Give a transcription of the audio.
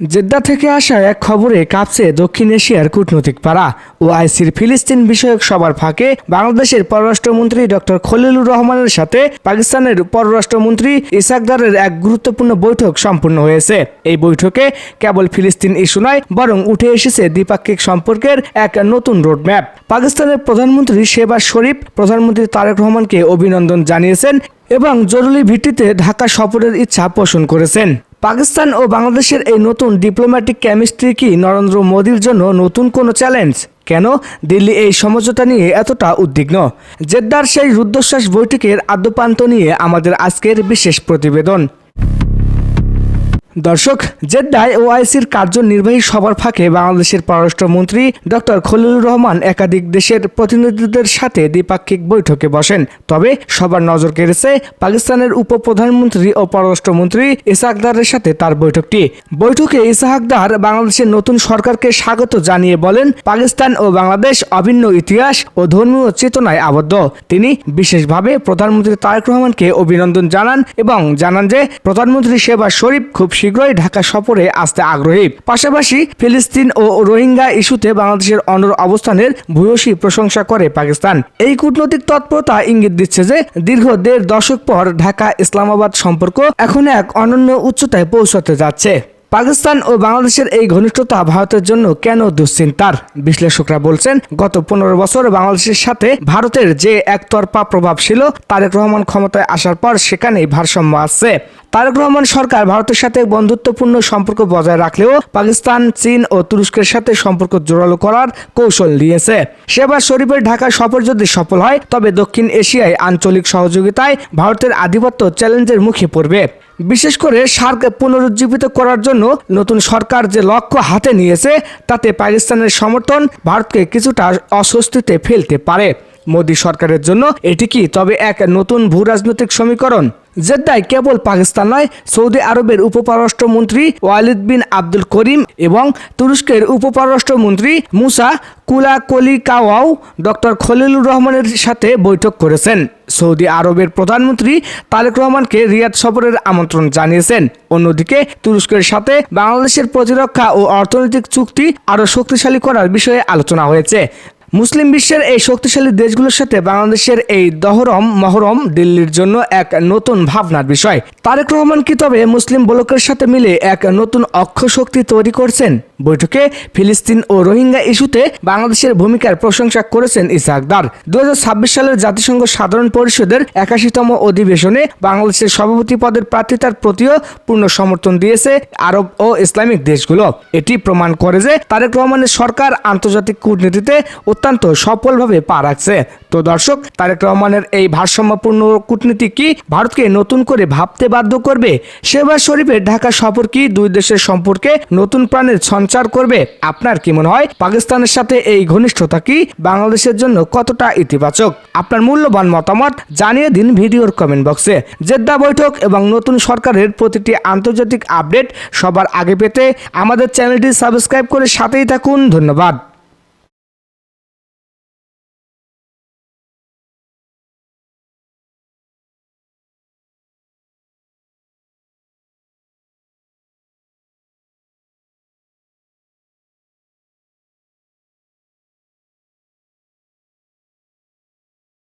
Jeddah থেকে আসা এক খবরে কাঁপছে দক্ষিণ এশিয়ার কূটনৈতিক পাড়া। ওআইসির ফিলিস্তিন বিষয়ক সভার ফাঁকে বাংলাদেশের পররাষ্ট্রমন্ত্রী ডক্টর খলিলুর রহমানের সাথে পাকিস্তানের পররাষ্ট্রমন্ত্রী ইসহাক দারের এক গুরুত্বপূর্ণ বৈঠক সম্পন্ন হয়েছে। এই বৈঠকে কেবল ফিলিস্তিন ইস্যু নয়, বরং উঠে এসেছে দ্বিপাক্ষিক সম্পর্কের এক নতুন রোডম্যাপ। পাকিস্তানের প্রধানমন্ত্রী শেহবাজ শরীফ প্রধানমন্ত্রী তারেক রহমানকে অভিনন্দন জানিয়েছেন এবং জরুরি ভিত্তিতে ঢাকা সফরের ইচ্ছা পোষণ করেছেন। পাকিস্তান ও বাংলাদেশের এই নতুন ডিপ্লোম্যাটিক কেমিস্ট্রি কি নরেন্দ্র মোদীর জন্য নতুন কোনো চ্যালেঞ্জ? কেন দিল্লি এই সমঝোতা নিয়ে এতটা উদ্বিগ্ন? জেদ্দার সেই রুদ্ধশ্বাস বৈঠকের আদ্যপান্ত নিয়ে আমাদের আজকের বিশেষ প্রতিবেদন। দর্শক, জেদ্দায় ওআইসির কার্যনির্বাহী সভার ফাঁকে বাংলাদেশের পররাষ্ট্রমন্ত্রী ডক্টর খলিলুর রহমান একাধিক দেশের প্রতিনিধিদের সাথে দ্বিপাক্ষিক বৈঠকে বসেন। তবে সবার নজর কেড়েছে পাকিস্তানের উপপ্রধানমন্ত্রী ও পররাষ্ট্রমন্ত্রী ইসহাক দারের সাথে তার বৈঠকটি। বৈঠকে ইসহাক দার বাংলাদেশের নতুন সরকারকে স্বাগত জানিয়ে বলেন, পাকিস্তান ও বাংলাদেশ অভিন্ন ইতিহাস ও ধর্মীয় চেতনায় আবদ্ধ। তিনি বিশেষভাবে প্রধানমন্ত্রী তারেক রহমানকে অভিনন্দন জানান এবং জানান যে প্রধানমন্ত্রী শেহবাজ শরীফ খুব শীঘ্রই ঢাকা সফরে আসতে আগ্রহী। পাশাপাশি ফিলিস্তিন ও রোহিঙ্গা ইস্যুতে বাংলাদেশের অনড় অবস্থানের ভূয়সী প্রশংসা করে পাকিস্তান। এই কূটনৈতিক তৎপরতা ইঙ্গিত দিচ্ছে যে দীর্ঘ ১.৫ দশক পর ঢাকা ইসলামাবাদ সম্পর্ক এখন এক অনন্য উচ্চতায় পৌঁছাতে যাচ্ছে। পাকিস্তান ও বাংলাদেশের এই ঘনিষ্ঠতা ভারতের জন্য কেন দুশ্চিন্তার? বিশ্লেষকরা বলছেন, গত ১৫ বছর বাংলাদেশের সাথে ভারতের যে একতরফা প্রভাব ছিল, তারেক রহমান ক্ষমতায় আসার পর সেখানেই ভারসাম্য আসছে। তারেক রহমান সরকার ভারতের সাথে বন্ধুত্বপূর্ণ সম্পর্ক বজায় রাখলেও পাকিস্তান, চীন ও তুরস্কের সাথে সম্পর্ক জোরালো করার কৌশল নিয়েছে। শেহবাজ শরীফের ঢাকা সফর যদি সফল হয়, তবে দক্ষিণ এশিয়ায় আঞ্চলিক সহযোগিতায় ভারতের আধিপত্য চ্যালেঞ্জের মুখে পড়বে। বিশেষ করে সার্ক পুনরুজ্জীবিত করার জন্য নতুন সরকার যে লক্ষ্য হাতে নিয়েছে, তাতে পাকিস্তানের সমর্থন ভারতকে কিছুটা অস্বস্তিতে ফেলতে পারে। মোদী সরকারের জন্য এটি কি তবে এক নতুন ভূরাজনৈতিক সমীকরণ? জেদ্দায় কেবল পাকিস্তান নয়, সৌদি আরবের উপপররাষ্ট্রমন্ত্রী ওয়ালিদ বিন আব্দুল করিম এবং তুরস্কের উপপররাষ্ট্রমন্ত্রী মুসা কুলাকলিকাওয়াও ডক্টর খলিলুর রহমানের সাথে বৈঠক করেছেন। সৌদি আরবের প্রধানমন্ত্রী তারেক রহমানকে রিয়াদ সফরের আমন্ত্রণ জানিয়েছেন। অন্যদিকে তুরস্কের সাথে বাংলাদেশের প্রতিরক্ষা ও অর্থনৈতিক চুক্তি আরও শক্তিশালী করার বিষয়ে আলোচনা হয়েছে। মুসলিম বিশ্বের এই শক্তিশালী দেশগুলোর সাথে বাংলাদেশের এই মহরম দিল্লির জন্য এক নতুন ভাবনার বিষয়। তারেক রহমান কি তবে মুসলিম ব্লকের সাথে মিলে এক নতুন অক্ষ শক্তি তৈরি করছেন? বৈঠকে ফিলিস্তিন ও রোহিঙ্গা ইস্যুতে বাংলাদেশের ভূমিকার প্রশংসা করেছেন ইসহাক দার। ২০২৬ সালের জাতিসংঘ সাধারণ পরিষদের ৮১তম অধিবেশনে বাংলাদেশের সভাপতি পদের প্রার্থিতার প্রতিও পূর্ণ সমর্থন দিয়েছে আরব ও ইসলামিক দেশগুলো। এটি প্রমাণ করে যে তারেক রহমানের সরকার আন্তর্জাতিক কূটনীতিতে অত্যন্ত সফলভাবে পা রাখছে। তো দর্শক, তারেক রহমানের এই ভারসাম্যপূর্ণ কূটনীতি কি ভারতকে নতুন করে ভাবতে বাধ্য করবে? শেহবাজ শরীফের ঢাকা সফর কি দুই দেশের সম্পর্কে নতুন প্রাণের সঞ্চার করবে? আপনার কি মনে হয়, পাকিস্তানের সাথে এই ঘনিষ্ঠতা কি বাংলাদেশের জন্য কতটা ইতিবাচক? আপনার মূল্যবান মতামত জানিয়ে দিন ভিডিওর কমেন্ট বক্সে। জেদ্দা বৈঠক এবং নতুন সরকারের প্রতিটি আন্তর্জাতিক আপডেট সবার আগে পেতে আমাদের চ্যানেলটি সাবস্ক্রাইব করে সাথেই থাকুন। ধন্যবাদ।